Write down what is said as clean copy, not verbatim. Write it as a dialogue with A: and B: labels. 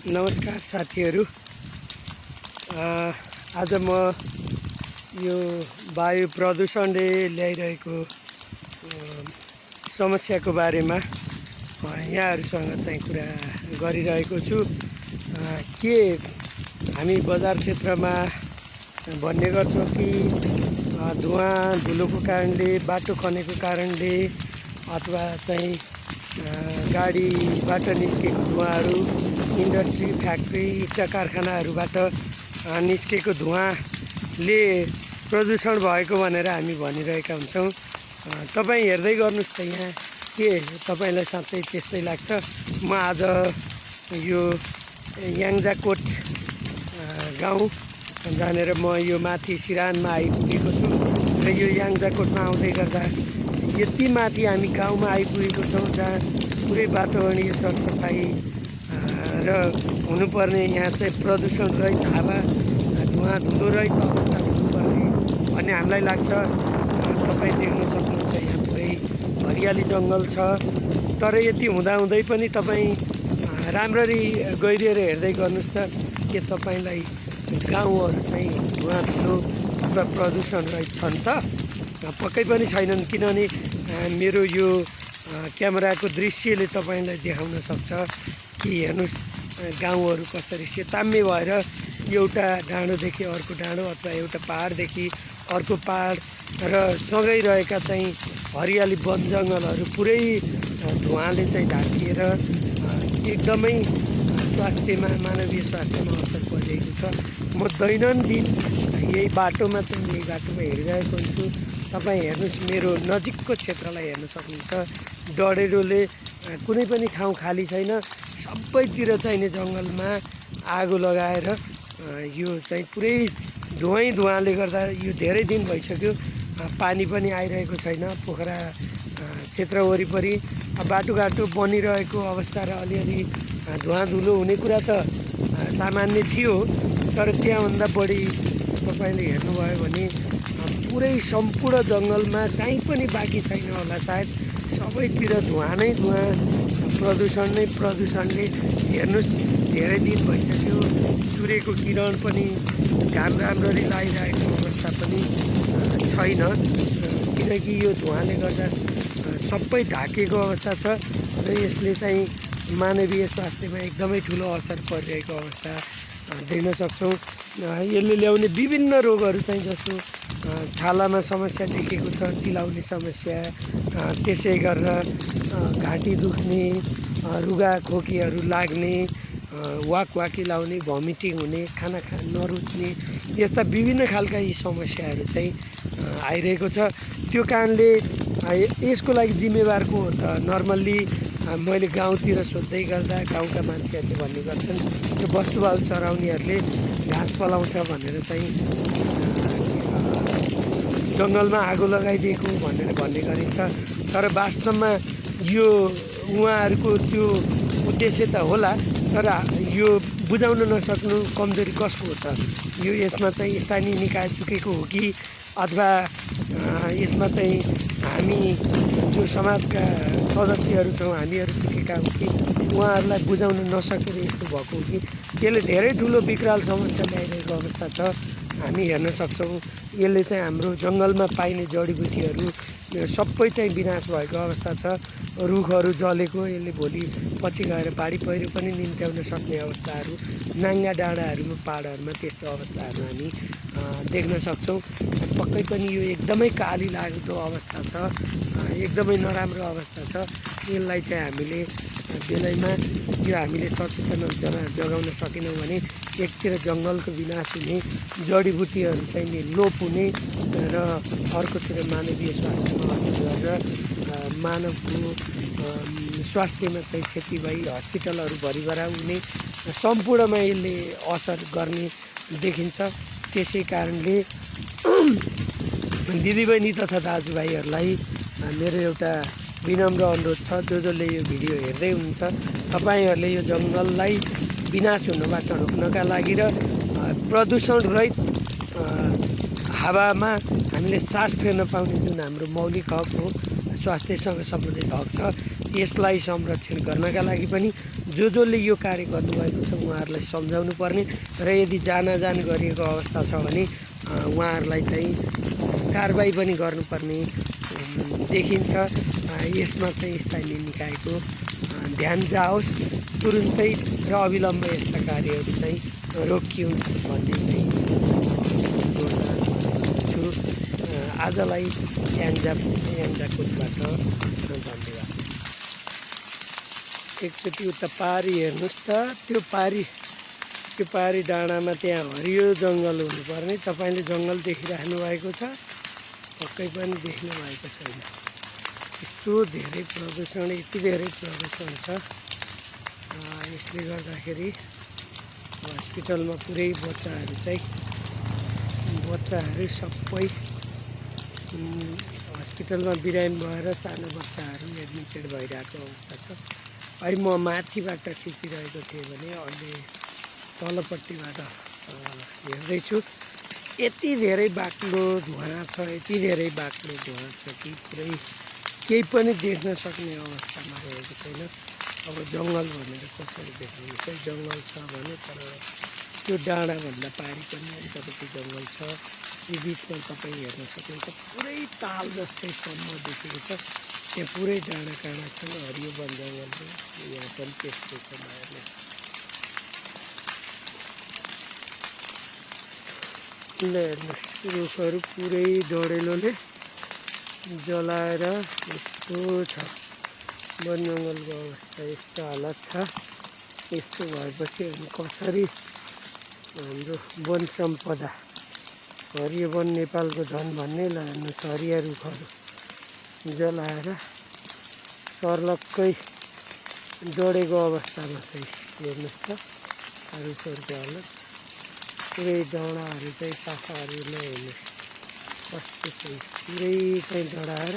A: नमस्कार साथीहरू। आज म यो वायु प्रदूषणले ल्याइरहेको समस्याको बारेमा यहाँहरूसँग चाहिँ कुरा गरिरहेको छु। के हामी बजार क्षेत्रमा भन्ने गर्छौँ कि धुवा धुलोको कारणले, बाटो खनेको कारणले अथवा चाहिँ गाडीबाट निस्केको धुवाहरू, इन्डस्ट्री, फ्याक्ट्री, इट्टा कारखानाहरूबाट निस्केको धुवाले प्रदूषण भएको भनेर हामी भनिरहेका हुन्छौँ। तपाईँ हेर्दै गर्नुहोस् त, यहाँ के तपाईँलाई साँच्चै त्यस्तै लाग्छ? म आज यो याङ्जाकोट गाउँ जानेर म यो माथि सिरानमा आइपुगेको छु र यो याङ्जाकोटमा आउँदै गर्दा यति माथि हामी गाउँमा आइपुगेको छौँ जहाँ पुरै वातावरणीय सरसफाइ र हुनुपर्ने, यहाँ चाहिँ प्रदूषण रहित हावा, धुवा धुलो रहित अवस्था हुनुपर्ने भन्ने हामीलाई लाग्छ। तपाईँ देख्न सक्नुहुन्छ यहाँ पुरै हरियाली जङ्गल छ। तर यति हुँदाहुँदै पनि तपाईँ राम्ररी गइदिएर हेर्दै गर्नुहोस् त, के तपाईँलाई गाउँहरू चाहिँ धुवा धुलो अथवा प्रदूषण रहित छन् त? पक्कै पनि छैनन्, किनभने मेरो यो क्यामेराको दृश्यले तपाईँलाई देखाउन सक्छ कि हेर्नुहोस् गाउँहरू कसरी सेताम्य भएर एउटा डाँडोदेखि अर्को डाँडो अथवा एउटा पहाडदेखि अर्को पहाड र सँगै रहेका चाहिँ हरियाली वन जङ्गलहरू पुरै धुवाले चाहिँ ढाकिएर एकदमै स्वास्थ्यमा, मानवीय स्वास्थ्यमा असर परिरहेको छ। म दैनन्दिन यही बाटोमा हिँडिरहेको हुन्छु। तपाईँ हेर्नुहोस्, मेरो नजिकको क्षेत्रलाई हेर्न सक्नुहुन्छ। डढेलोले कुनै पनि ठाउँ खाली छैन, सबैतिर चाहिने जङ्गलमा आगो लगाएर यो चाहिँ पुरै धुवाले गर्दा यो धेरै दिन भइसक्यो। पानी पनि आइरहेको छैन पोखरा क्षेत्र वरिपरि। बाटोघाटो बनिरहेको अवस्था र अलिअलि धुवा धुलो हुने कुरा त सामान्य थियो, तर त्यहाँभन्दा बढी तपाईँले हेर्नुभयो भने पुरै सम्पूर्ण जङ्गलमा कहीँ पनि बाँकी छैन होला सायद। सबैतिर धुवा नै धुवा, प्रदूषण नै प्रदूषणले। हेर्नुहोस्, धेरै दिन भइसक्यो, सूर्यको किरण पनि घाम राम्ररी लागिरहेको अवस्था पनि छैन, किनकि यो धुवाले गर्दा सबै ढाकेको अवस्था छ र यसले चाहिँ मानवीय स्वास्थ्यमा एकदमै ठुलो असर परिरहेको अवस्था देख्न सक्छौँ। यसले ल्याउने विभिन्न रोगहरू चाहिँ जस्तो छालामा समस्या देखेको छ, चिलाउने समस्या, त्यसै गरेर घाँटी दुख्ने, रुगा खोकीहरू लाग्ने, वाकवाकी लाउने, भमिटिङ हुने, खाना नरुच्ने, यस्ता विभिन्न खालका यी समस्याहरू चाहिँ आइरहेको छ। त्यो कारणले यसको लागि जिम्मेवार को हो त? नर्मल्ली मैले गाउँतिर सोध्दै गर्दा गाउँका मान्छेहरूले भन्ने गर्छन्, यो वस्तुभाउ चराउनेहरूले घाँस पलाउँछ भनेर चाहिँ जङ्गलमा आगो लगाइदिएको भनेर भन्ने गरिन्छ। तर वास्तवमा यो उहाँहरूको त्यो उद्देश्य त होला, तर यो बुझाउन नसक्नु कमजोरी कसको हो त? यो यसमा चाहिँ स्थानीय निकाय चुकेको हो कि अथवा यसमा चाहिँ हामी जो समाजका सदस्यहरू छौँ हामीहरू चुकेका हौँ कि उहाँहरूलाई बुझाउन नसकेर यस्तो भएको हो कि? यसले धेरै ठुलो विकराल समस्या ल्याइरहेको अवस्था छ, हामी हेर्न सक्छौँ। यसले चाहिँ हाम्रो जङ्गलमा पाइने जडीबुटीहरू सबै चाहिँ विनाश भएको अवस्था छ। रुखहरू जलेको, यसले भोलि पछि गएर बाढी पहिरो पनि निम्त्याउन सक्ने अवस्थाहरू, नाङ्गा डाँडाहरूमा, पहाडहरूमा त्यस्तो अवस्थाहरू हामी देख्न सक्छौँ। पक्कै पनि यो एकदमै काली लाग्दो अवस्था छ, एकदमै नराम्रो अवस्था छ। यसलाई चाहिँ हामीले बेलैमा हामीले सचेतना जगाउन सकेनौँ भने एकतिर जङ्गलको विनाश हुने, जडीबुटीहरू चाहिँ नि लोप हुने र अर्कोतिर मानवीय स्वास्थ्यमा असर गरेर मानवको स्वास्थ्यमा चाहिँ क्षति भई हस्पिटलहरू भरिभरा हुने, सम्पूर्णमा यसले असर गर्ने देखिन्छ। त्यसै कारणले दिदीबहिनी तथा दाजुभाइहरूलाई मेरो एउटा विनम्र अनुरोध छ, जसले यो भिडियो हेर्दै हुनुहुन्छ, तपाईँहरूले यो जङ्गललाई विनाश हुनबाट रोक्नका लागि र प्रदूषण रहित हावामा हामीले सास फेर्न पाउने जुन हाम्रो मौलिक हक हो, स्वास्थ्यसँग सम्बन्धित हक छ। यसलाई संरक्षण गर्नका लागि पनि जसले यो कार्य गर्नुभएको छ उहाँहरूलाई सम्झाउनु पर्ने र यदि जानाजान गरिएको अवस्था छ भने उहाँहरूलाई चाहिँ कारबाही पनि गर्नुपर्ने देखिन्छ। यसमा चाहिँ स्थानीय निकायको ध्यान जाओस् तुरुन्तै र अविलम्ब यस्ता कार्यहरू चाहिँ रोकिउन् भन्ने चाहिँ जोडदार छु। आजलाई याङ्जाकोटबाट धन्यवाद। एकचोटि उता पारी हेर्नुहोस् त, त्यो पारी डाँडामा त्यहाँ हरियो जङ्गल हुनुपर्ने, तपाईँले जङ्गल देखिराख्नु भएको छ, पक्कै पनि देख्नु भएको छैन। यस्तो धेरै प्रदूषण, यति धेरै प्रदूषण छ। यसले गर्दाखेरि हस्पिटलमा पुरै बच्चाहरू सबै हस्पिटलमा बिरामी भएर सानो बच्चाहरू एडमिटेड भइरहेको अवस्था छ। अहिले म माथिबाट खिचिरहेको थिएँ भने अहिले तलपट्टिबाट हेर्दैछु। यति धेरै बाक्लो धुवाँ छ, यति धेरै बाक्लो धुवाँ छ कि पुरै केही पनि देख्न सक्ने अवस्थामा रहेको छैन। अब जङ्गल भनेर कसरी देखाउनु? खै जङ्गल छ भने, तर त्यो डाँडाभन्दा पारि पनि उतापट्टि जङ्गल छ। यो बिचमा तपाईँ हेर्न सक्नुहुन्छ पुरै ताल जस्तै सम्म देखेको छ। त्यहाँ पुरै डाँडा काँडा छन्, हरियो वन जङ्गलहरू। यहाँ पनि त्यस्तै छ, हेर्नुहोस्। हेर्नुहोस् रुखहरू पुरै डढेलोले जलाएर यस्तो छ। वन जङ्गलको अवस्था यस्तो हालत छ। यस्तो भएपछि हामी कसरी हाम्रो वन सम्पदा, हरियो वन नेपालको धन भन्ने हेर्नुहोस्, हरिया रुखहरू जलाएर सर्लक्कै डढेको अवस्थामा चाहिँ हेर्नुहोस् त रुखहरूको हालत। पुरै डाँडाहरू चाहिँ पाखाहरूले हेर्नुहोस् कस्तो चाहिँ पुरै चाहिँ डढाएर